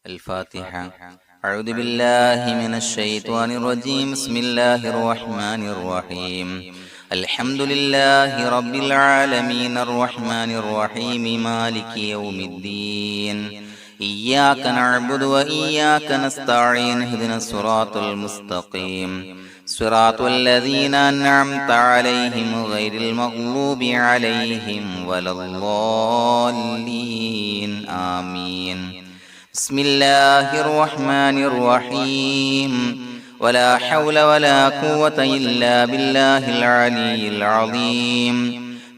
الفاتحة. أعوذ بالله من الشيطان الرجيم. بسم الله الرحمن الرحيم. الحمد لله رب العالمين الرحمن الرحيم مالك يوم الدين. إياك نعبد وإياك نستعين. اهدنا الصراط المستقيم صراط الذين أنعمت عليهم غير المغضوب عليهم ولا الضالين. آمين. بسم الله الرحمن الرحيم. ولا حول ولا قوة إلا بالله العلي العظيم.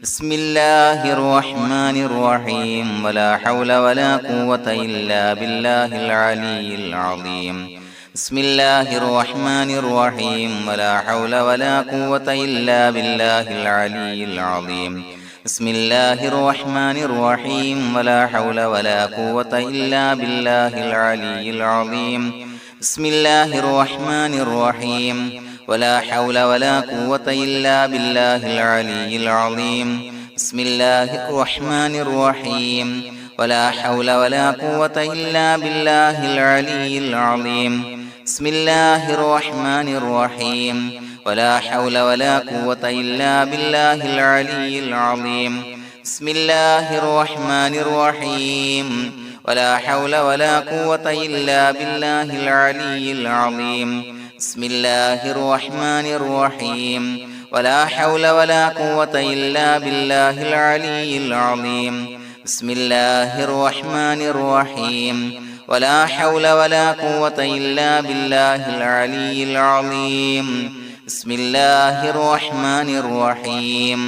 بسم الله الرحمن الرحيم. ولا حول ولا قوة إلا بالله العلي العظيم. بسم الله الرحمن الرحيم. ولا حول ولا قوة إلا بالله العلي العظيم. بسم الله الرحمن الرحيم. ولا حول ولا قوة إلا بالله العلي العظيم. بسم الله الرحمن الرحيم. ولا حول ولا قوة إلا بالله العلي العظيم. بسم الله الرحمن الرحيم. ولا حول ولا قوة إلا بالله العلي العظيم. بسم الله الرحمن الرحيم. ولا حول ولا قوة إلا بالله العلي العظيم. بسم الله الرحمن الرحيم. ولا حول ولا قوة إلا بالله العلي العظيم. بسم الله الرحمن الرحيم. ولا حول ولا قوة إلا بالله العلي العظيم. بسم الله الرحمن الرحيم. ولا حول ولا قوة إلا بالله العلي العظيم. بسم الله الرحمن الرحيم.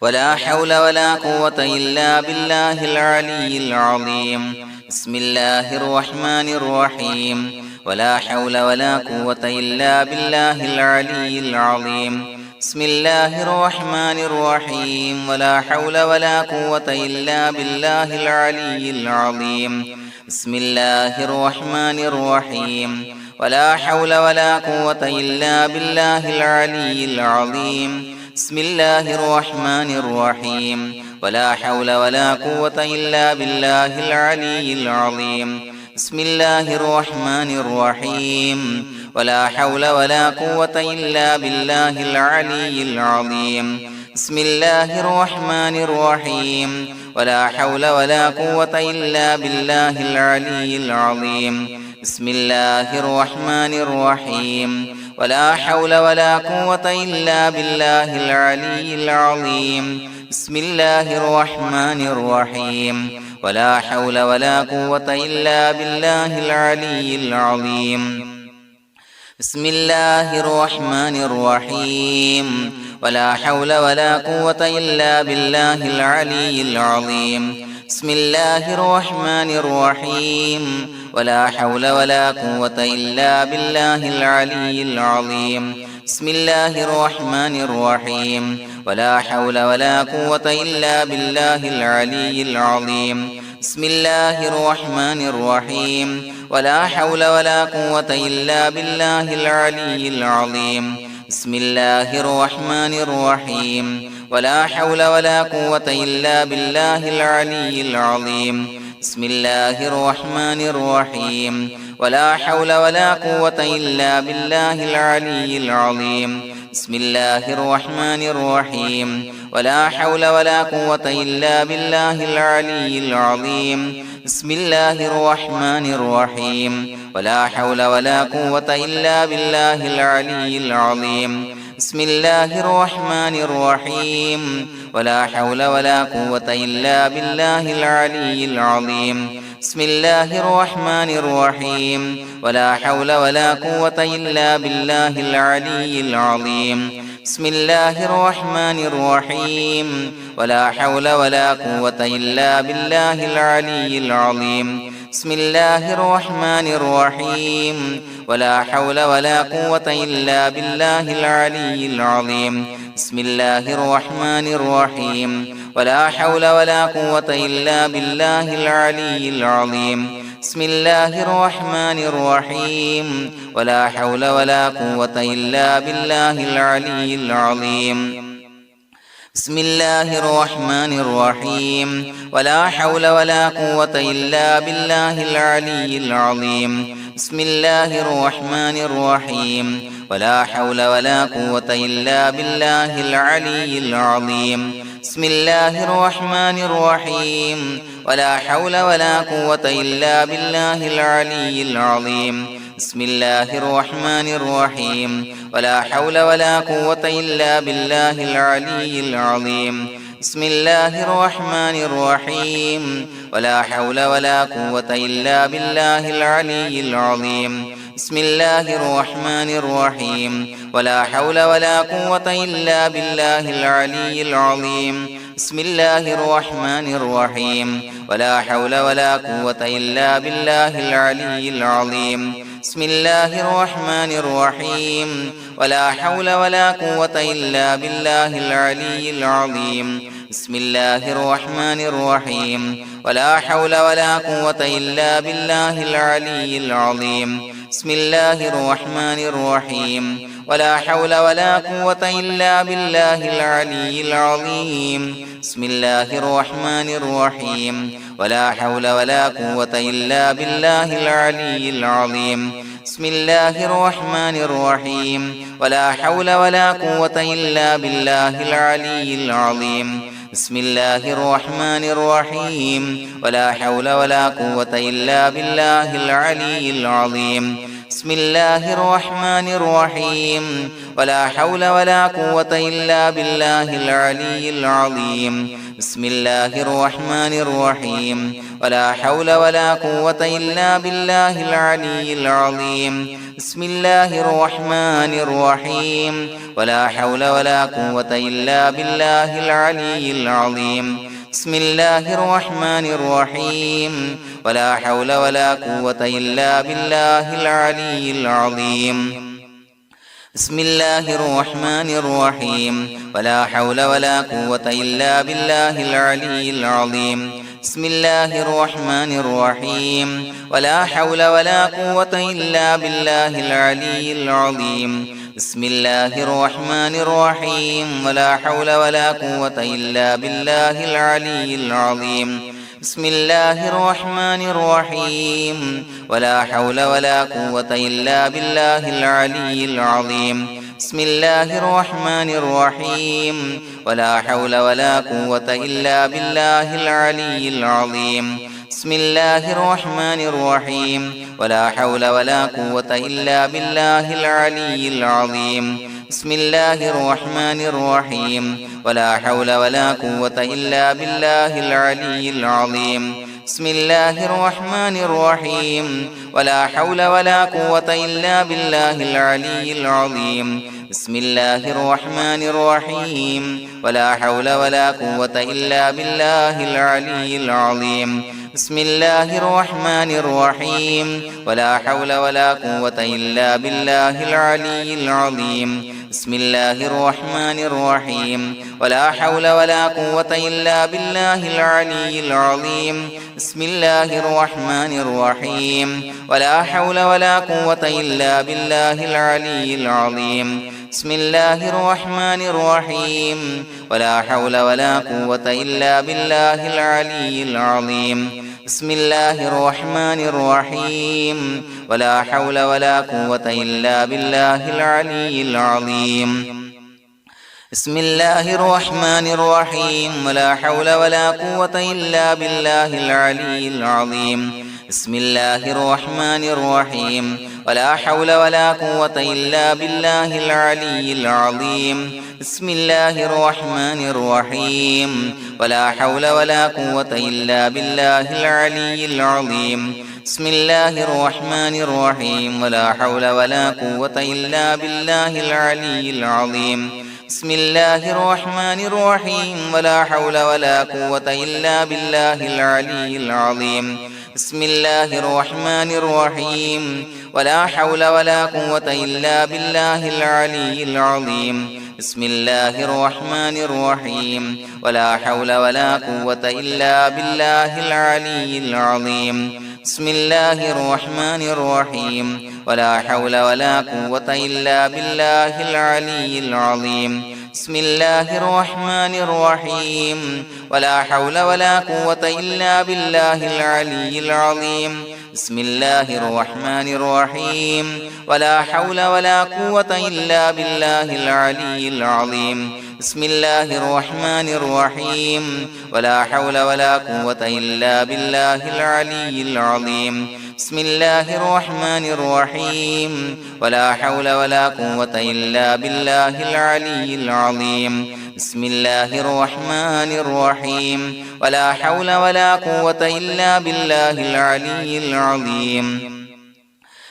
ولا حول ولا قوة إلا بالله العلي العظيم. بسم الله الرحمن الرحيم. ولا حول ولا قوة إلا بالله العلي العظيم. بسم الله الرحمن الرحيم. ولا حول ولا قوة إلا بالله العلي العظيم. بسم الله الرحمن الرحيم. ولا حول ولا قوة إلا بالله العلي العظيم. بسم الله الرحمن الرحيم. ولا حول ولا قوة إلا بالله العلي العظيم. بسم الله الرحمن الرحيم. ولا حول ولا قوة إلا بالله العلي العظيم. بسم الله الرحمن الرحيم. ولا حول ولا قوة إلا بالله العلي العظيم. بسم الله الرحمن الرحيم. ولا حول ولا قوة إلا بالله العلي العظيم. بسم الله الرحمن الرحيم. ولا حول ولا قوة إلا بالله العلي العظيم. بسم الله الرحمن الرحيم. ولا حول ولا قوة إلا بالله العلي العظيم. بسم الله الرحمن الرحيم. ولا حول ولا قوة إلا بالله العلي العظيم. بسم الله الرحمن الرحيم. ولا حول ولا قوة إلا بالله العلي العظيم. بسم الله الرحمن الرحيم. ولا حول ولا قوة إلا بالله العلي العظيم. بسم الله الرحمن الرحيم. ولا حول ولا قوة إلا بالله العلي العظيم. بسم الله الرحمن الرحيم. ولا حول ولا قوة إلا بالله العلي العظيم. بسم الله الرحمن الرحيم. ولا حول ولا قوة إلا بالله العلي العظيم. بسم الله الرحمن الرحيم. ولا حول ولا قوة إلا بالله العلي العظيم. بسم الله الرحمن الرحيم. ولا حول ولا قوة إلا بالله العلي العظيم. بسم الله الرحمن الرحيم. ولا حول ولا قوة إلا بالله العلي العظيم. بسم الله الرحمن الرحيم. ولا حول ولا قوة إلا بالله العلي العظيم. بسم الله الرحمن الرحيم. ولا حول ولا قوة إلا بالله العلي العظيم. بسم الله الرحمن الرحيم. ولا حول ولا قوة إلا بالله العلي العظيم. بسم الله الرحمن الرحيم. ولا حول ولا قوة إلا بالله العلي العظيم. بسم الله الرحمن الرحيم ولا حول ولا قوة إلا بالله العلي العظيم بسم الله الرحمن الرحيم ولا حول ولا قوة إلا بالله العلي العظيم بسم الله الرحمن الرحيم ولا حول ولا قوة إلا بالله العلي العظيم بسم الله الرحمن الرحيم ولا حول ولا قوة إلا بالله العلي العظيم بسم الله الرحمن الرحيم ولا حول ولا قوة إلا بالله العلي العظيم بسم الله الرحمن الرحيم ولا حول ولا قوة إلا بالله العلي العظيم بسم الله الرحمن الرحيم ولا حول ولا قوة إلا بالله العلي العظيم بسم الله الرحمن الرحيم ولا حول ولا قوة إلا بالله العلي العظيم بسم الله الرحمن الرحيم ولا حول ولا قوة إلا بالله العلي العظيم بسم الله الرحمن الرحيم ولا حول ولا قوة إلا بالله العلي العظيم بسم الله الرحمن الرحيم ولا حول ولا قوة إلا بالله العلي العظيم بسم الله الرحمن الرحيم ولا حول ولا قوة إلا بالله العلي العظيم بسم الله الرحمن الرحيم ولا حول ولا قوة إلا بالله العلي العظيم بسم الله الرحمن الرحيم ولا حول ولا قوة إلا بالله العلي العظيم بسم الله الرحمن الرحيم ولا حول ولا قوة إلا بالله العلي العظيم بسم الله الرحمن الرحيم ولا حول ولا قوة إلا بالله العلي العظيم بسم الله الرحمن الرحيم ولا حول ولا قوة إلا بالله العلي العظيم بسم الله الرحمن الرحيم ولا حول ولا قوة إلا بالله العلي العظيم بسم الله الرحمن الرحيم ولا حول ولا قوة إلا بالله العلي العظيم بسم الله الرحمن الرحيم ولا حول ولا قوة إلا بالله العلي العظيم بسم الله الرحمن الرحيم ولا حول ولا قوة إلا بالله العلي العظيم بسم الله الرحمن الرحيم ولا حول ولا قوة إلا بالله العلي العظيم بسم الله الرحمن الرحيم ولا حول ولا قوة إلا بالله العلي العظيم بسم الله الرحمن الرحيم ولا حول ولا قوة إلا بالله العلي العظيم بسم الله الرحمن الرحيم ولا حول ولا قوة إلا بالله العلي العظيم بسم الله الرحمن الرحيم ولا حول ولا قوة إلا بالله العلي العظيم بسم الله الرحمن الرحيم ولا حول ولا قوة إلا بالله العلي العظيم بسم الله الرحمن الرحيم ولا حول ولا قوة إلا بالله العلي العظيم بسم الله الرحمن الرحيم ولا حول ولا قوة إلا بالله العلي العظيم بسم الله الرحمن الرحيم ولا حول ولا قوة إلا بالله العلي العظيم بسم الله الرحمن الرحيم ولا حول ولا قوة إلا بالله العلي العظيم بسم الله الرحمن الرحيم ولا حول ولا قوة إلا بالله العلي العظيم بسم الله الرحمن الرحيم ولا حول ولا قوة إلا بالله العلي العظيم بسم الله الرحمن الرحيم ولا حول ولا قوة إلا بالله العلي العظيم بسم الله الرحمن الرحيم ولا حول ولا قوة إلا بالله العلي العظيم بسم الله الرحمن الرحيم ولا حول ولا قوة إلا بالله العلي العظيم بسم الله الرحمن الرحيم ولا حول ولا قوة إلا بالله العلي العظيم بسم الله الرحمن الرحيم ولا حول ولا قوة إلا بالله العلي العظيم بسم الله الرحمن الرحيم ولا حول ولا قوة إلا بالله العلي العظيم بسم الله الرحمن الرحيم ولا حول ولا قوة إلا بالله العلي العظيم بسم الله الرحمن الرحيم ولا حول ولا قوة إلا بالله العلي العظيم بسم الله الرحمن الرحيم ولا حول ولا قوة إلا بالله العلي العظيم بسم الله الرحمن الرحيم ولا حول ولا قوة إلا بالله العلي العظيم بسم الله الرحمن الرحيم ولا حول ولا قوة إلا بالله العلي العظيم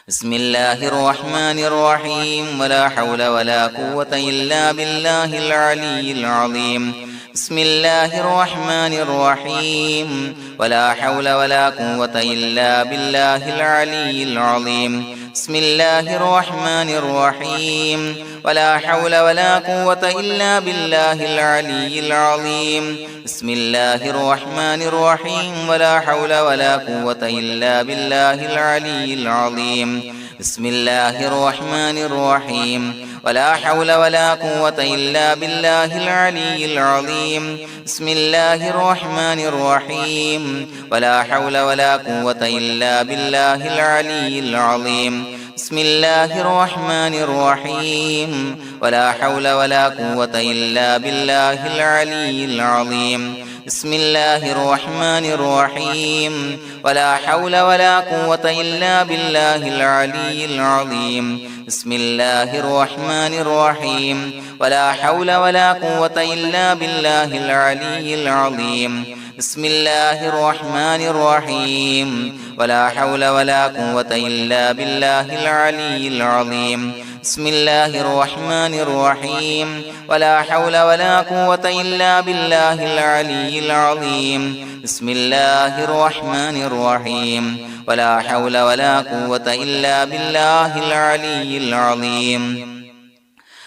بسم الله الرحمن الرحيم ولا حول ولا قوة إلا بالله العلي العظيم بسم الله الرحمن الرحيم ولا حول ولا قوة إلا بالله العلي العظيم بسم الله الرحمن الرحيم ولا حول ولا قوة إلا بالله العلي العظيم بسم الله الرحمن الرحيم ولا حول ولا قوة إلا بالله العلي العظيم بسم الله الرحمن الرحيم ولا حول ولا قوة إلا بالله العلي العظيم بسم الله الرحمن الرحيم ولا حول ولا قوة إلا بالله العلي العظيم بسم الله الرحمن الرحيم ولا حول ولا قوة إلا بالله العلي العظيم بسم الله الرحمن الرحيم ولا حول ولا قوة إلا بالله العلي العظيم بسم الله الرحمن الرحيم ولا حول ولا قوة إلا بالله العلي العظيم بسم الله الرحمن الرحيم ولا حول ولا قوة إلا بالله العلي العظيم بسم الله الرحمن الرحيم ولا حول ولا قوة إلا بالله العلي العظيم بسم الله الرحمن الرحيم ولا حول ولا قوة إلا بالله العلي العظيم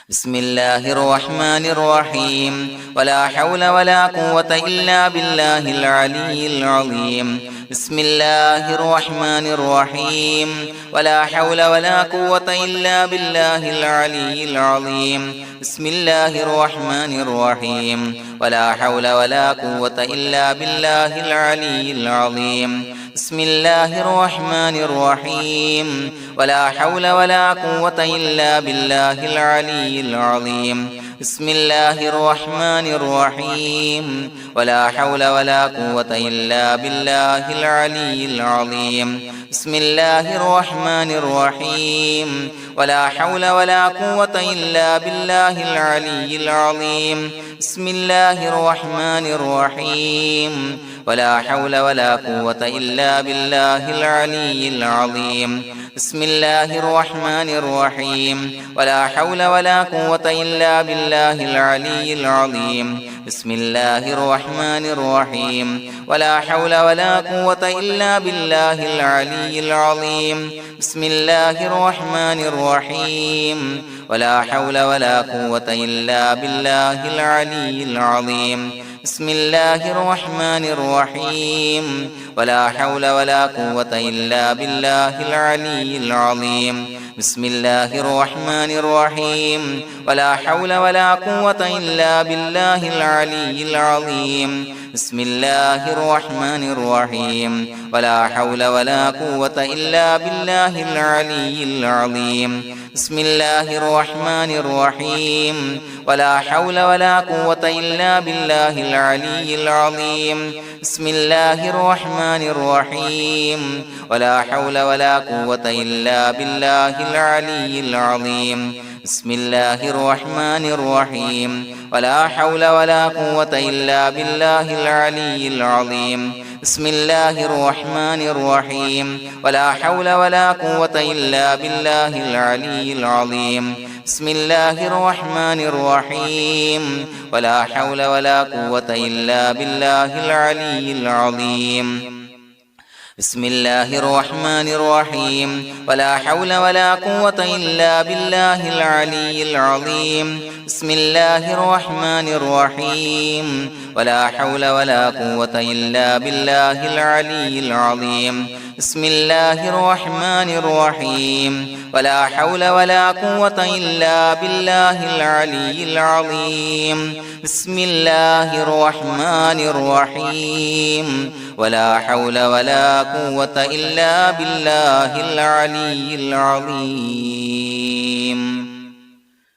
بسم الله الرحمن الرحيم ولا حول ولا قوة إلا بالله العلي العظيم بسم الله الرحمن الرحيم ولا حول ولا قوة إلا بالله العلي العظيم بسم الله الرحمن الرحيم ولا حول ولا قوة إلا بالله العلي العظيم بسم الله الرحمن الرحيم ولا حول ولا قوة إلا بالله العلي العظيم بسم الله الرحمن الرحيم ولا حول ولا قوة إلا بالله العلي العظيم بسم الله الرحمن الرحيم ولا حول ولا قوة إلا بالله العلي العظيم بسم الله الرحمن الرحيم ولا حول ولا قوة إلا بالله العلي العظيم بسم الله الرحمن الرحيم ولا حول ولا قوة إلا بالله العلي العظيم بسم الله الرحمن الرحيم ولا حول ولا قوة إلا بالله العلي العظيم بسم الله الرحمن الرحيم ولا حول ولا قوة إلا بالله العلي العظيم بسم الله الرحمن الرحيم ولا حول ولا قوة إلا بالله العلي العظيم بسم الله الرحمن الرحيم ولا حول ولا قوة إلا بالله العلي العظيم بسم الله الرحمن الرحيم ولا حول ولا قوة إلا بالله العلي العظيم بسم الله الرحمن الرحيم ولا حول ولا قوة إلا بالله العلي العظيم بسم الله الرحمن الرحيم ولا حول ولا قوة إلا بالله العلي العظيم بسم الله الرحمن الرحيم ولا حول ولا قوة إلا بالله العلي العظيم بسم الله الرحمن الرحيم ولا حول ولا قوة إلا بالله العلي العظيم بسم الله الرحمن الرحيم ولا حول ولا قوة إلا بالله العلي العظيم بسم الله الرحمن الرحيم ولا حول ولا قوة إلا بالله العلي العظيم بسم الله الرحمن الرحيم ولا حول ولا قوة إلا بالله العلي العظيم بسم الله الرحمن الرحيم ولا حول ولا قوة إلا بالله العلي العظيم بسم الله الرحمن الرحيم ولا حول ولا قوة إلا بالله العلي العظيم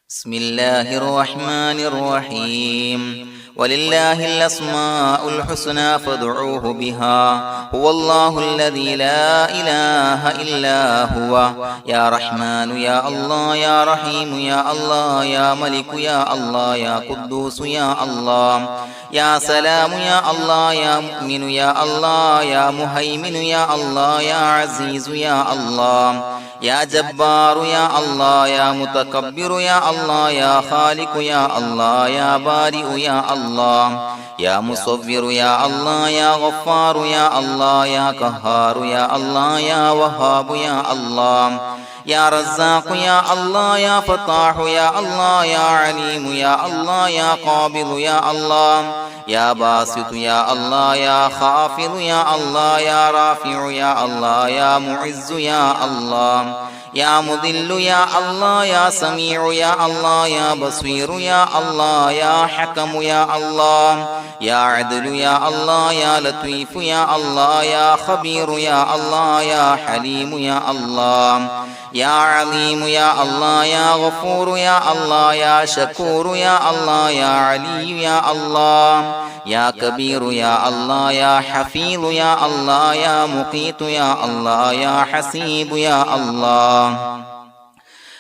بسم الله الرحمن الرحيم ولله الأسماء الحسنى فادعوه بها هو الله الذي لا إله إلا هو يا رحمن يا الله يا رحيم يا الله يا ملك يا الله يا قدوس يا الله يا سلام يا الله يا مؤمن يا الله يا مهيمن يا الله يا عزيز يا الله يا جبار يا الله يا متكبر يا الله يا خالق يا الله يا بارئ يا الله يا مصور يا الله يا غفار يا الله يا قهار يا الله يا وهاب يا الله يا رزاق يا الله يا فتاح يا الله يا عليم يا الله يا قابض يا الله يا باسط يا الله يا خافض يا الله يا رافع يا الله يا معز يا الله يا مذل يا الله يا سميع يا الله يا بصير يا الله يا حكم يا الله يا عدل يا الله يا لطيف يا الله يا خبير يا الله يا حليم يا الله يا عليم يا الله يا غفور يا الله يا شكور يا الله يا علي يا الله يا كبير يا الله يا حفيظ يا الله يا مقيت يا الله يا حسيب يا الله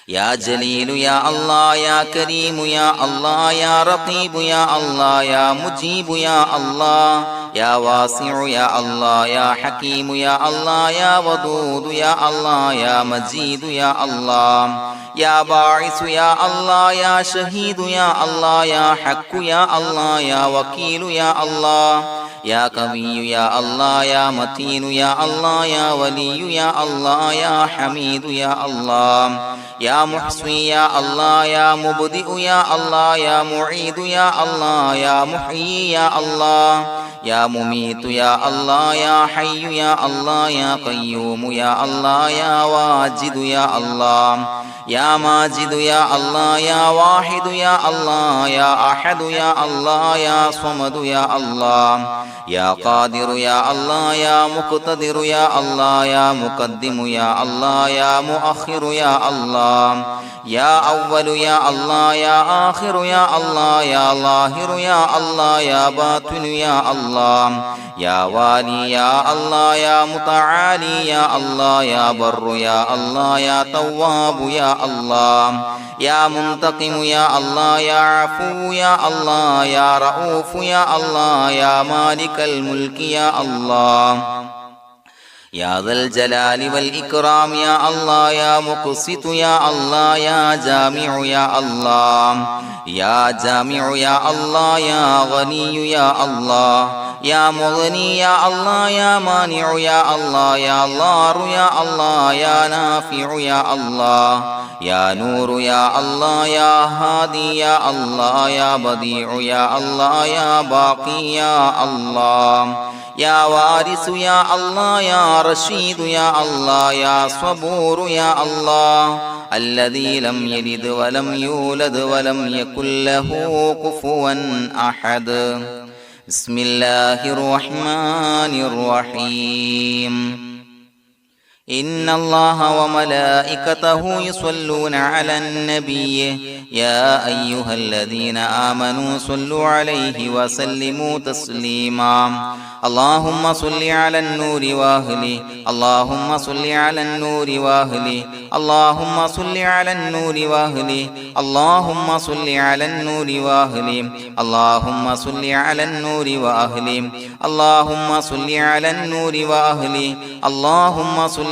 يا جليل يا الله يا كريم يا الله يا رقيب يا الله يا مجيب يا الله يا واسع يا الله يا حكيم يا الله يا ودود يا الله يا مجيد يا الله يا باعث يا الله يا شهيد يا الله يا حق يا الله يا وكيل يا الله يا قوي يا الله يا متين يا الله يا ولي يا الله يا حميد يا الله يا محصي يا الله يا مبدئ يا الله يا معيد يا الله يا محيي يا الله يا مميت يا الله يا حي يا الله يا قيوم يا الله يا واجد يا الله يا ماجد يا الله يا واحد يا الله يا أحد يا الله يا صمد يا الله يا قادر يا الله يا مقتدر يا الله يا مقدم يا الله يا مؤخر يا الله يا أول يا الله يا آخر يا الله يا ظاهر يا الله يا باطن يا الله يا والي يا الله يا متعالي يا الله يا بر يا الله يا تواب يا الله يا منتقم يا الله يا عفو يا الله يا رؤوف يا الله يا مالك الملك يا الله يا ذا الجلال والإكرام يا الله يا مقسط يا الله يا جامع يا الله يا جامع يا الله يا غني يا الله يا مغني يا الله يا مانع يا الله يا ضار يا الله يا نافع يا الله يا نور يا الله يا هادي يا الله يا بديع يا الله يا باقي يا الله يا وارث يا الله يا رشيد يا الله يا صبور يا الله الذي لم يلد ولم يولد ولم يكن له كفوا أحد بسم الله الرحمن الرحيم إن الله وملائكته يصلون على النبي يا أيها الذين آمنوا صلوا عليه وسلموا تسليما اللهم صل على النور وأهله اللهم صل على النور وأهله اللهم صل على النور وأهله اللهم صل على النور وأهله اللهم صل على النور وأهله اللهم صل على النور وأهله اللهم صل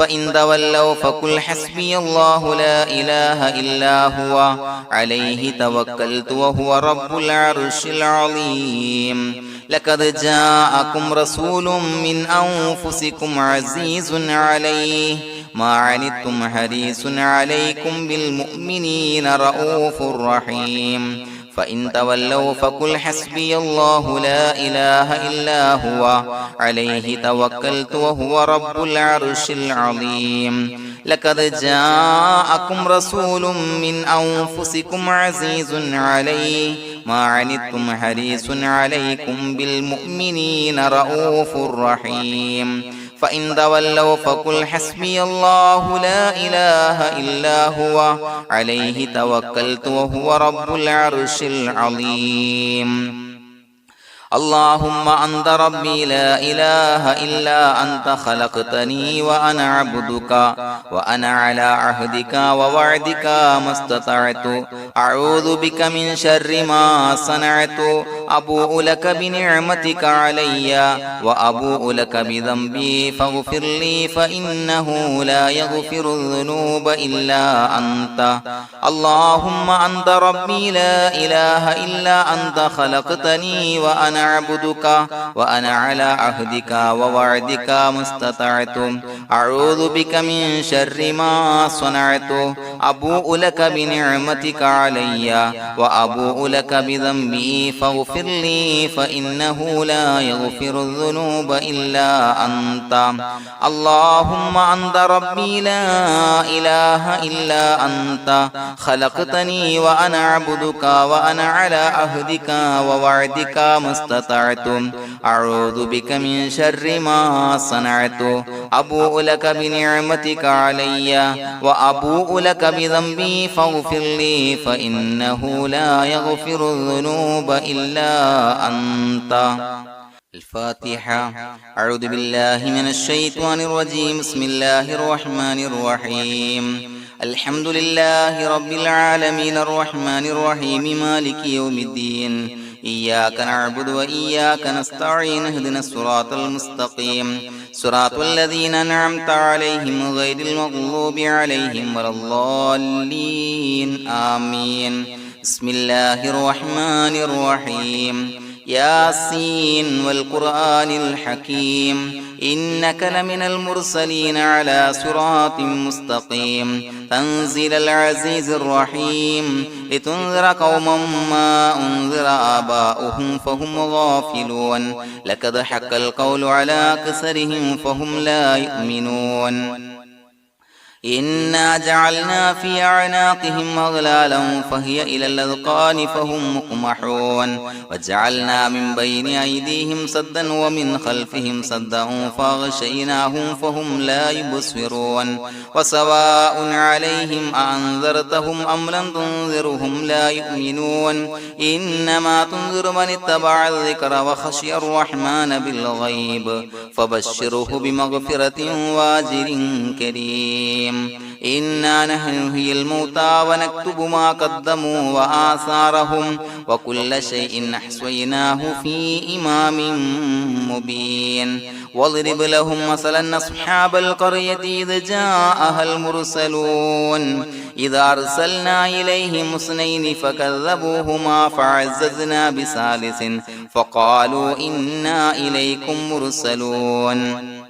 فإن تولوا فقل حسبي الله لا إله إلا هو عليه توكلت وهو رب العرش العظيم لقد جاءكم رسول من أنفسكم عزيز عليه ما عنتم حريص عليكم بالمؤمنين رؤوف رحيم فإن تولوا فقل حسبي الله لا إله إلا هو عليه توكلت وهو رب العرش العظيم لقد جاءكم رسول من أنفسكم عزيز عليه ما عنتم حريص عليكم بالمؤمنين رؤوف رحيم فإن تولوا فقل حسبي الله لا إله إلا هو عليه توكلت وهو رب العرش العظيم اللهم أنت ربي لا إله إلا أنت خلقتني وأنا عبدك وأنا على عهدك ووعدك ما استطعت أعوذ بك من شر ما صنعت أبوء لك بنعمتك علي وأبوء لك بذنبي فاغفر لي فإنه لا يغفر الذنوب إلا أنت اللهم أنت ربي لا إله إلا أنت خلقتني وأنا عبدك وأنا على عهدك ووعدك ما استطعت أعوذ بك من شر ما صنعت أبوء لك بنعمتك علي وأبوء لك بذنبي فاغفر لي فإنه لا يغفر الذنوب إلا أنت اللهم أنت ربي لا إله إلا أنت خلقتني وأنا عبدك وأنا على عهدك ووعدك ما استطعت أعوذ بك من شر ما صنعت أبوء لك بنعمتك علي وأبوء لك بذنبي فاغفر لي فإنه لا يغفر الذنوب إلا أنت الفاتحة أعوذ بالله من الشيطان الرجيم بسم الله الرحمن الرحيم الحمد لله رب العالمين الرحمن الرحيم مالك يوم الدين إياك نعبد وإياك نستعين اهدنا الصراط المستقيم صراط الذين أنعمت عليهم غير المغضوب عليهم ولا الضالين آمين بسم الله الرحمن الرحيم ياسين والقرآن الحكيم إنك لمن المرسلين على صراط مستقيم تنزيل العزيز الرحيم لتنذر قوما ما أنذر آباؤهم فهم غافلون لقد حق القول على أكثرهم فهم لا يؤمنون إنا جعلنا في أعناقهم أغلالا فهي إلى الأذقان فهم مقمحون وجعلنا من بين أيديهم سدا ومن خلفهم سدا فأغشيناهم فهم لا يبصرون وسواء عليهم أأنذرتهم أم لم تنذرهم لا يؤمنون إنما تنذر من اتبع الذكر وخشي الرحمن بالغيب فبشره بمغفرة وأجر كريم إنا نحن نحيي الموتى ونكتب ما قدموا وآثارهم وكل شيء أحصيناه في إمام مبين واضرب لهم مثلا أصحاب القرية إذ جاءها المرسلون إذا أرسلنا إليهم اثنين فكذبوهما فعززنا بثالث فقالوا إنا إليكم مرسلون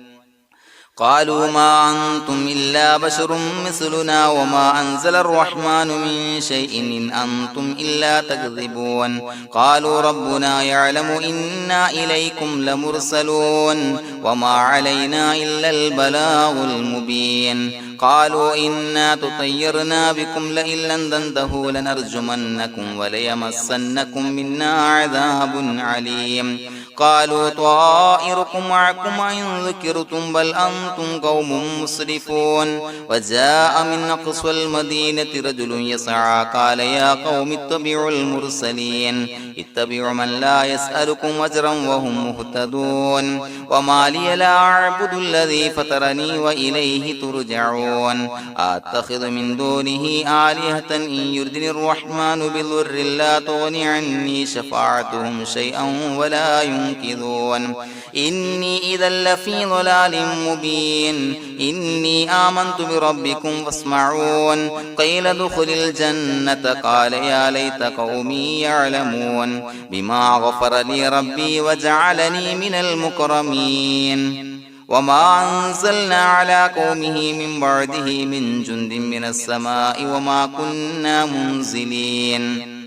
قالوا ما أنتم إلا بشر مثلنا وما أنزل الرحمن من شيء إن أنتم إلا تكذبون قالوا ربنا يعلم إنا إليكم لمرسلون وما علينا إلا البلاغ المبين قالوا إنا تطيرنا بكم لئن لم تنتهوا لنرجمنكم وليمسنكم منا عذاب عليم قالوا طائركم معكم إن ذكرتم بل أنتم قوم مسرفون وجاء من أقصى المدينة رجل يسعى قال يا قوم اتبعوا المرسلين اتبعوا من لا يسألكم أجرا وهم مهتدون وما لي لا أعبد الذي فطرني وإليه ترجعون أتخذ من دونه آلهة إن يردني الرحمن بضر لا تغني عني شفاعتهم شيئا ولا ينصرون ينكثون إني إذا لفي ضلال مبين إني آمنت بربكم فاسمعون قيل ادخل الجنة قال يا ليت قومي يعلمون بما غفر لي ربي وجعلني من المكرمين وما أنزلنا على قومه من بعده من جند من السماء وما كنا منزلين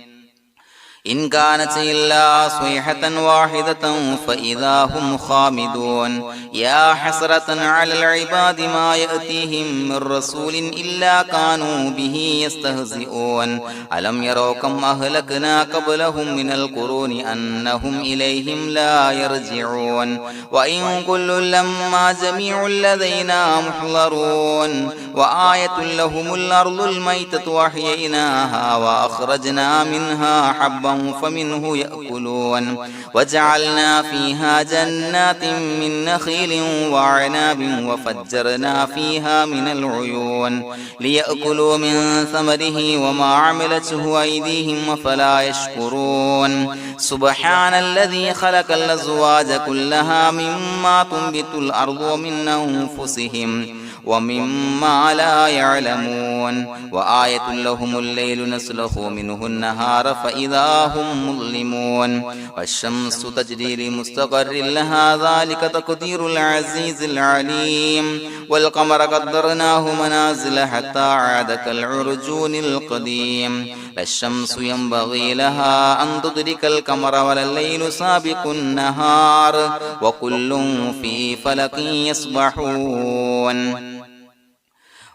إن كانت إلا صيحة واحدة فإذا هم خامدون يا حسرة على العباد ما يأتيهم من رسول إلا كانوا به يستهزئون ألم يروا كم أهلكنا قبلهم من القرون أنهم إليهم لا يرجعون وإن كل لما جميع لدينا محضرون وآية لهم الأرض الميتة وأحييناها وأخرجنا منها حبا فمنه يأكلون وجعلنا فيها جنات من نخيل وعناب وفجرنا فيها من العيون ليأكلوا من ثمره وما عملته أيديهم فلا يشكرون سبحان الذي خلق الأزواج كلها مما تنبت الأرض ومن أنفسهم ومما لا يعلمون وآية لهم الليل نسلخ منه النهار فإذا هم مظلمون والشمس تجري لمستقر لها ذلك تقدير العزيز العليم والقمر قدرناه منازل حتى عاد كالعرجون القديم لا الشمس ينبغي لها أن تدرك القمر ولا الليل سابق النهار وكل في فلك يسبحون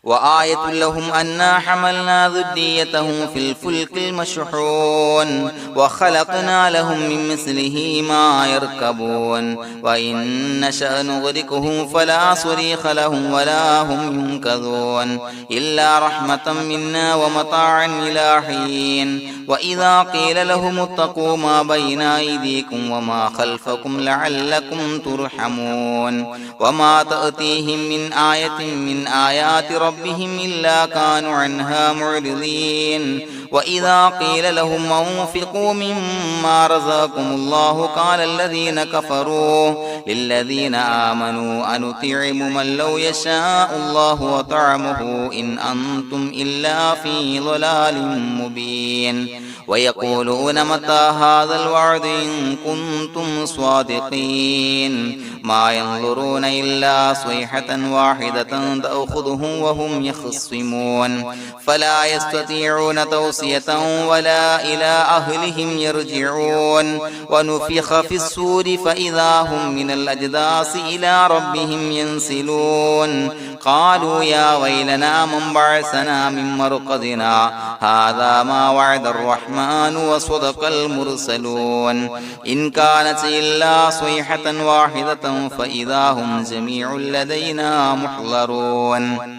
وآية لهم أنا حملنا ذريتهم في الفلك المشحون وخلقنا لهم من مثله ما يركبون وإن نشأ نغرقهم فلا صريخ لهم ولا هم ينقذون إلا رحمة منا ومتاعا إلى حين وإذا قيل لهم اتقوا ما بين أيديكم وما خلفكم لعلكم ترحمون وما تأتيهم من آية من آيات ربهم إلا كانوا عنها معرضين وإذا قيل لهم أنفقوا مما رزقكم الله قال الذين كفروا للذين آمنوا أنطعم من لو يشاء الله وطعمه إن أنتم إلا في ضلال مبين ويقولون متى هذا الوعد إن كنتم صادقين ما ينظرون إلا صيحة واحدة تأخذهم وهم يخصمون فلا يستطيعون توصية ولا إلى أهلهم يرجعون ونفخ في الصور فإذا هم من الأجداث إلى ربهم ينسلون قالوا يا ويلنا من بعثنا من مرقدنا هذا ما وعد الرحمن وصدق المرسلون إن كانت إلا صيحة واحدة فإذا هم جميع لدينا محضرون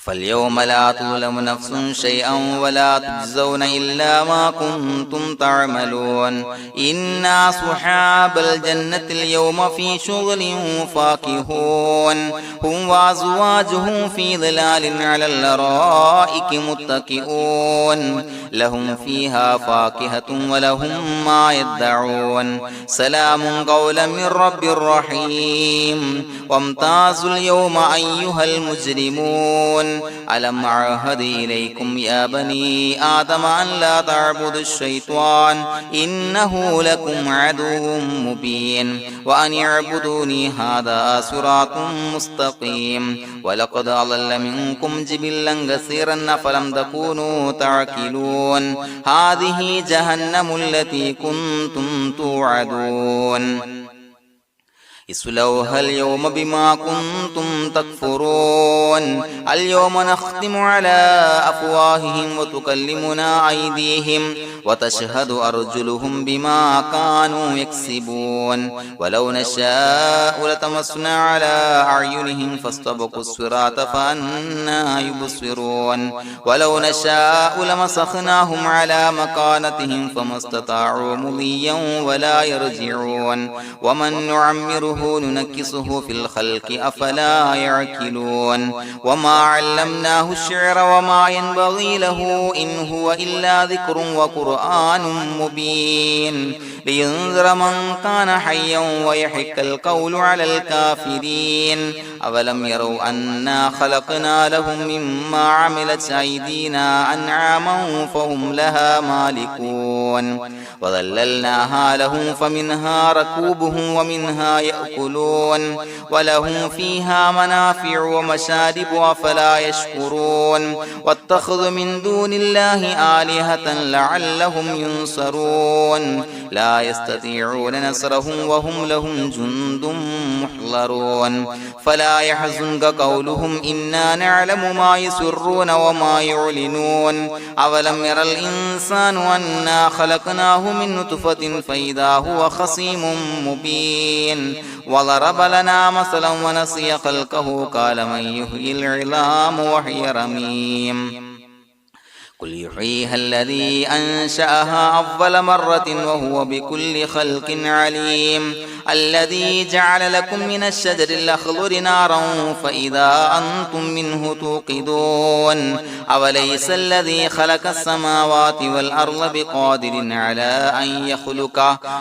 فاليوم لا تظلم نفس شيئا ولا تجزون إلا ما كنتم تعملون إنا أصحاب الجنة اليوم في شغل فاكهون هم وأزواجهم في ظلال على الأرائك متكئون لهم فيها فاكهة ولهم ما يدعون سلام قولا من رب رحيم وامتازوا اليوم أيها المجرمون ألم أعهد إليكم يا بني آدم أن لا تعبدوا الشيطان إنه لكم عدو مبين وأن اعبدوني هذا صراط مستقيم ولقد أضل منكم جبلا كثيرا فلم تكونوا تعقلون هذه جهنم التي كنتم توعدون اصلوها اليوم بما كنتم تكفرون اليوم نختم على أفواههم وتكلمنا أيديهم وتشهد أرجلهم بما كانوا يكسبون ولو نشاء لتمسنا على أعينهم فاستبقوا الصراط فأنى يبصرون ولو نشاء لمسخناهم على مكانتهم فما استطاعوا مضيا ولا يرجعون ومن نعمره نعمره ننكسه في الخلق أفلا يعقلون وما علمناه الشعر وما ينبغي له إن هو إلا ذكر وقرآن مبين لينذر من كان حيا ويحق القول على الكافرين أولم يروا أنا خلقنا لهم مما عملت أيدينا أنعاما فهم لها مالكون وظللناها لهم فمنها ركوبهم ومنها يأكلون ولهم فيها منافع ومشارب أفلا يشكرون واتخذوا من دون الله آلهة لعلهم ينصرون لا يستطيعون نصرهم وهم لهم جند محضرون فلا يحزنك قولهم إنا نعلم ما يسرون وما يعلنون أولم ير الإنسان أنا خلقناه من نطفة فإذا هو خصيم مبين وضرب لنا مثلا ونسي خلقه قال من يحيي العظام وهي رميم قل يحييها الذي أنشأها أول مرة وهو بكل خلق عليم الذي جعل لكم من الشجر الأخضر نارا فإذا أنتم منه توقدون أوليس الذي خلق السماوات والأرض بقادر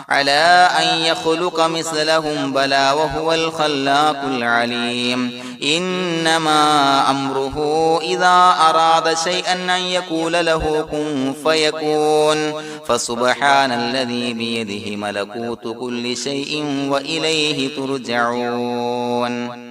على أن يخلق مثلهم بلى وهو الخلاق العليم إنما أمره إذا أراد شيئا أن يقول له كن فيكون فسبحان الذي بيده ملكوت كل شيء وإليه ترجعون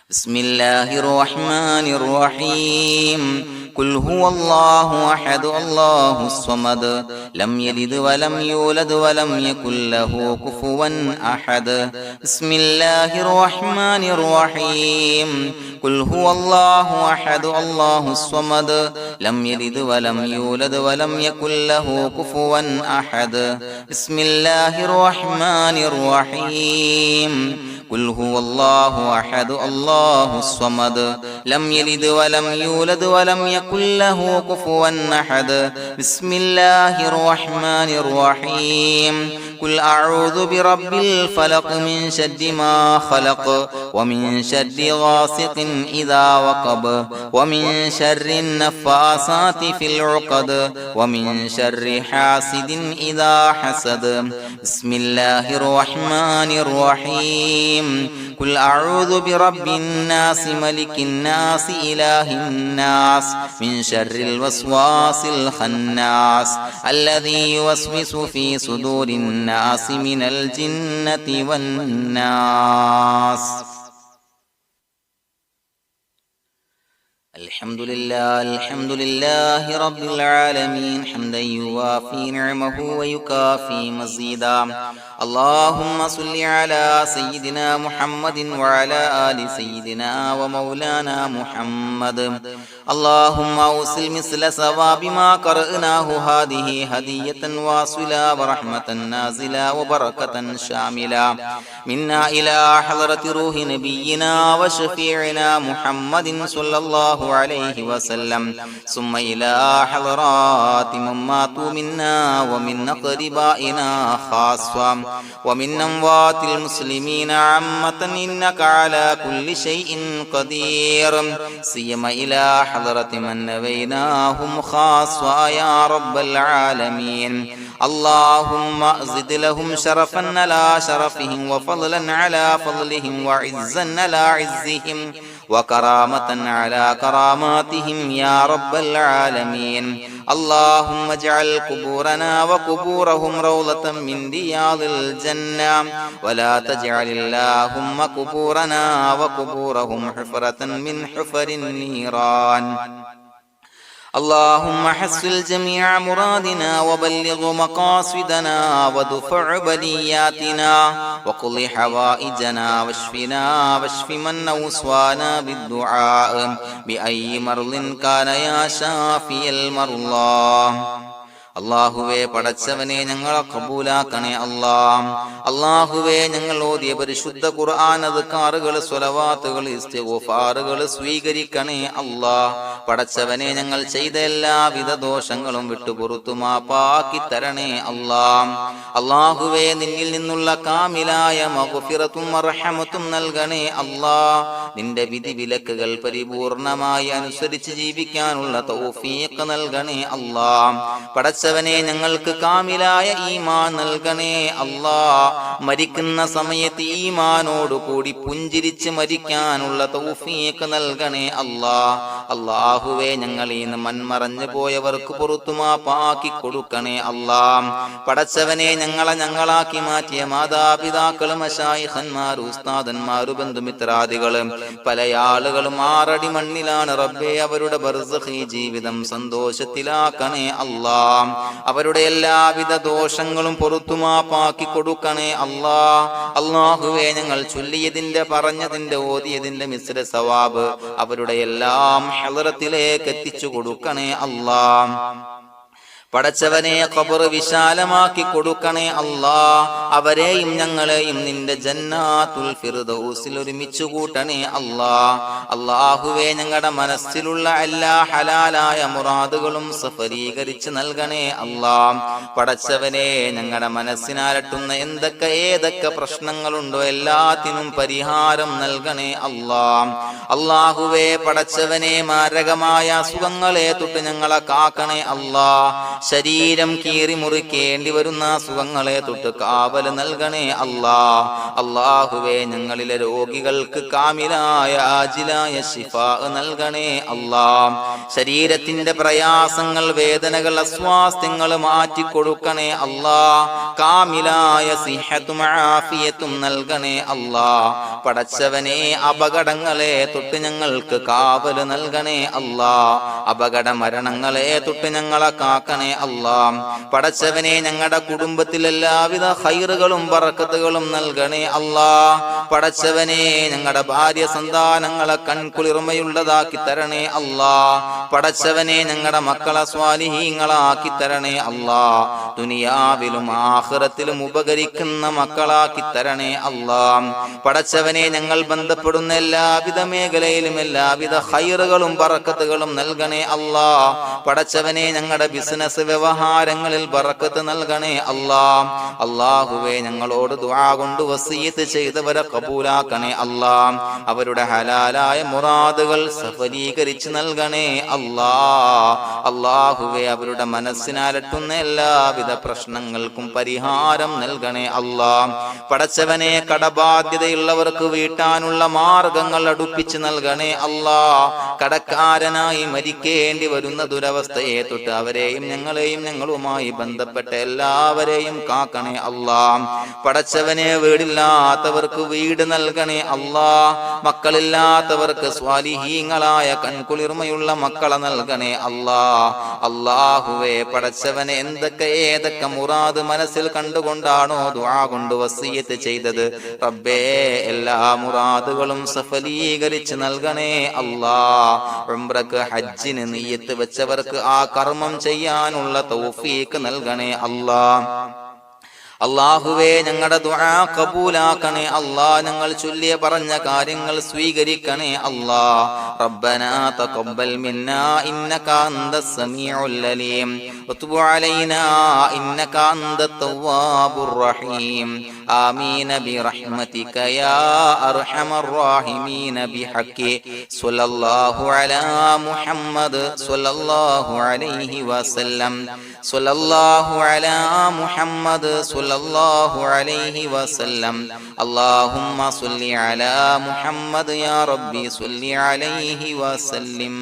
بسم الله الرحمن الرحيم قل هو الله أحد الله الصمد لم يلد ولم يولد ولم يكن له كفوا أحد بسم الله الرحمن الرحيم قل هو الله أحد الله الصمد لم يلد ولم يولد ولم يكن له كفوا أحد بسم الله الرحمن الرحيم قل هو الله أحد الله الصمد لم يلد ولم يولد ولم يكن له كفوا أحد بسم الله الرحمن الرحيم قل أعوذ برب الفلق من شر ما خلق ومن شر غاسق إذا وقب ومن شر النفاثات في العقد ومن شر حاسد إذا حسد بسم الله الرحمن الرحيم قل أعوذ برب الناس ملك الناس إله الناس من شر الوسواس الخناس الذي يوسوس في صدور الناس من الجنة والناس الحمد لله رب العالمين حمدا يوافي نعمه ويكافي مزيدا اللهم صل على سيدنا محمد وعلى آل سيدنا ومولانا محمد اللهم أوصل مثل ثواب ما قرأناه هذه هدية واصلة ورحمة نازلة وبركة شاملة منا إلى حضرة روح نبينا وشفيعنا محمد صلى الله عليه وسلم ثم إلى حضرات من ماتوا منا ومن أقربائنا خاصة ومن أموات المسلمين عامة إنك على كل شيء قدير سيما إلى حضرة من نبيناهم خاصة يا رب العالمين اللهم زد لهم شرفا على شرفهم وفضلا على فضلهم وعزا على عزهم وكرامة على كراماتهم يا رب العالمين اللهم اجعل قبورنا وقبورهم روضة من رياض الجنة ولا تجعل اللهم قبورنا وقبورهم حفرة من حفر النيران اللهم حصل جميع مرادنا وبلغ مقاصدنا ودفع بلياتنا وقض حوائجنا واشفنا واشف من أوصانا بالدعاء بأي مرض كان يا شافي المرضى അല്ലാഹുവേ പടച്ചവനെ ഞങ്ങളെ ഖബൂലാക്കണേ അല്ലാ. അല്ലാഹുവേ ഞങ്ങൾ ഓതിയ പരിശുദ്ധ ഖുർആൻ അദ്കാറുകൾ സ്വലവാത്തുകൾ ഇസ്തിഗ്ഫാറുകൾ സ്വീകരിക്കണേ അല്ലാ. പടച്ചവനെ ഞങ്ങൾ ചെയ്ത എല്ലാവിധ ദോഷങ്ങളും വിട്ടുപുറത്തു മാപ്പാക്കി തരണേ അല്ലാ. അല്ലാഹുവേ നിന്നിൽ നിന്നുള്ള കാമിലായ മഗ്ഫിറത്തും റഹ്മത്തും നൽകണേ അല്ലാ. നിന്റെ വിധി വിലക്കുകൾ പരിപൂർണമായി അനുസരിച്ച് ജീവിക്കാനുള്ള തൗഫീഖ് നൽകണേ അല്ലാ. പടച്ചവനെ ഞങ്ങൾക്ക് കാമിലായ ഈമാൻ നൽകണേ അല്ലാ. മരിക്കുന്ന സമയത്ത് ഈമാനോട് കൂടി പുഞ്ചിരിച്ച് മരിക്കാനുള്ള തൗഫീഖ് നൽകണേ അല്ലാ. അല്ലാഹുവേ ഞങ്ങളിൽ നിന്ന് മൺമറഞ്ഞു പോയവർക്ക് പുറത്തു മാപ്പാക്കി കൊടുക്കണേ അല്ലാ. പടച്ചവനെ ഞങ്ങളാക്കി മാറ്റിയ മാതാപിതാക്കളും മശായിഖന്മാരും ഉസ്താദന്മാരും ബന്ധുമിത്രാദികളും പല ആളുകളും 6 അടി മണ്ണിലാണ് റബ്ബേ. അവരുടെ ബർസഖി ജീവിതം സന്തോഷത്തിലാക്കണേ അല്ലാ. അവരുടെ എല്ലാവിധ ദോഷങ്ങളും പുറത്തു മാപ്പാക്കി കൊടുക്കണേ അല്ലാ. അല്ലാഹുവേ ഞങ്ങൾ ചൊല്ലിയതിന്റെ പറഞ്ഞതിന്റെ ഓതിയതിന്റെ മിശ്ര സവാബ് അവരുടെ എല്ലാം ഹളറത്തിലേക്ക് എത്തിച്ചു കൊടുക്കണേ അല്ലാ. പടച്ചവനെ ഖബർ വിശാലമാക്കി കൊടുക്കണേ അല്ലാ. അവരെയും ഞങ്ങളെയും നിന്റെ ജന്നാത്തുൽ ഫിർദൗസിൽ ഒരുമിച്ച് കൂട്ടണേ അല്ലാ. അല്ലാഹുവേ ഞങ്ങളുടെ മനസ്സിലുള്ള എല്ലാ ഹലാലായ മുറാദുകളും സഫലീകരിച്ച് നൽകണേ അല്ലാ. പടച്ചവനെ ഞങ്ങളുടെ മനസ്സിനാലട്ടുന്ന ഏതൊക്കെ പ്രശ്നങ്ങളുണ്ടോ എല്ലാത്തിനും പരിഹാരം നൽകണേ അല്ലാ. അല്ലാഹുവേ പടച്ചവനെ മാരകമായ അസുഖങ്ങളെ തൊട്ട് ഞങ്ങളെ കാക്കണേ അല്ലാ. ശരീരം കീറി മുറിക്കേണ്ടി വരുന്ന അസുഖങ്ങളെ തൊട്ട് കാവല് നൽകണേ അല്ലാ. അല്ലാഹുവേ ഞങ്ങളിലെ രോഗികൾക്ക് കാമിലായ ആജിലായ ശിഫാ നൽകണേ അല്ലാ. ശരീരത്തിന്റെ പ്രയാസങ്ങൾ വേദനകൾ അസ്വാസ്ഥ്യങ്ങൾ മാറ്റിക്കൊടുക്കണേ അല്ലാ. കാമിലായ സിഹത്തും ആഫിയത്തും നൽകണേ അല്ലാ. പടച്ചവനെ അപകടങ്ങളെ തൊട്ട് ഞങ്ങൾക്ക് കാവല് നൽകണേ അല്ലാ. അപകട മരണങ്ങളെ തൊട്ട് ഞങ്ങളെ കാക്കണേ അല്ലാ. പടച്ചവനെ ഞങ്ങളുടെ കുടുംബത്തിൽ എല്ലാവിധ ഖൈറുകളും ബറക്കത്തുകളും നൽകണേ അല്ലാ. പടച്ചവനെ ഞങ്ങളുടെ ഭാര്യ സന്താനങ്ങളെ കൺകുളിർമയുള്ളതാക്കി തരണേ അല്ലാ. പടച്ചവനെ ഞങ്ങളുടെ മക്കളെ സ്വാലിഹീങ്ങളാക്കി തരണേ അല്ലാ. ദുനിയാവിലും ആഖിറത്തിലും ഉപകരിക്കുന്ന മക്കളാക്കി തരണേ അല്ലാ. പടച്ചവനെ ഞങ്ങൾ ബന്ധപ്പെടുന്ന എല്ലാവിധ മേഖലയിലും എല്ലാവിധ ഖൈറുകളും ബറക്കത്തുകളും നൽകണേ അല്ലാ. പടച്ചവനെ ഞങ്ങളുടെ ബിസിനസ് വ്യവഹാരങ്ങളിൽ ബറക്കത്ത് നൽകണേ അല്ലാ. അല്ലാഹുവേ ഞങ്ങളോട് ദുആ കൊണ്ട് വസിയത്ത് ചെയ്തവരെ കബൂലാക്കണേ അല്ലാ. അവരുടെ ഹലാലായ മുറാദുകൾ സഫലീകരിച്ച് നൽകണേ അല്ലാ. അല്ലാഹുവേ അവരുടെ മനസ്സിനാലട്ടുന്ന എല്ലാവിധ പ്രശ്നങ്ങൾക്കും പരിഹാരം നൽകണേ അല്ലാ. പടച്ചവനെ കടബാധ്യതയുള്ളവർക്ക് വീട്ടാനുള്ള മാർഗങ്ങൾ അടുപ്പിച്ച് നൽകണേ അല്ലാ. കടക്കാരനായി മരിക്കേണ്ടി വരുന്ന ദുരവസ്ഥയെ തൊട്ട് അവരെയും ഞങ്ങളെയും ഞങ്ങളുമായി ബന്ധപ്പെട്ട എല്ലാവരെയും കാക്കണേ അല്ലാ. പടച്ചവനെ വീടില്ലാത്തവർക്ക് വീട് നൽകണേ അല്ലാ. മക്കളില്ലാത്തവർക്ക് സ്വാലിഹീങ്ങളായ കൺകുളിർമയുള്ള മക്കളെ നൽകണേ അല്ലാ. അല്ലാഹുവേ പടച്ചവനെ ഏതൊക്കെ മുറാദ് മനസ്സിൽ കണ്ടുകൊണ്ടാണോ ദുആ കൊണ്ട് വസിയത്ത് ചെയ്തത് റബ്ബേ എല്ലാ മുറാദുകളും സഫലീകരിച്ച് നൽകണേ അല്ലാ. ഉംറക്ക് ഹജ്ജിന് നിയ്യത്ത് വെച്ചവർക്ക് ആ കർമ്മം ചെയ്യാനുള്ള തൗഫീഖ് നൽകണേ അല്ലാ. അല്ലാഹുവേ ഞങ്ങളുടെ ദുആ ഖബൂലാക്കണേ അല്ലാ. ഞങ്ങൾ ചൊല്ലിയ പറഞ്ഞ കാര്യങ്ങൾ സ്വീകരിക്കണേ അല്ലാ. റബ്ബനാ തഖബ്ബൽ മിന്നാ ഇന്നക അന്തസ് സമീഉൽ അലീം വതുബ് അലൈനാ ഇന്നക അന്തത് തവ്വാബുർ റഹീം. ആമീൻ ബിറഹ്മതിക യാ അർഹമർ റഹീമീൻ ബിഹഖി സ്വല്ലല്ലാഹു അലാ മുഹമ്മദ് സ്വല്ലല്ലാഹു അലൈഹി വസല്ലം. സ്വല്ലല്ലാഹു അലാ മുഹമ്മദ് സ്വല്ലല്ലാഹു അലൈഹി വസല്ലം. അല്ലാഹുമ്മ സ്വല്ലി അലാ മുഹമ്മദ് യാ റബ്ബി സ്വല്ലി അലൈഹി വസല്ലം.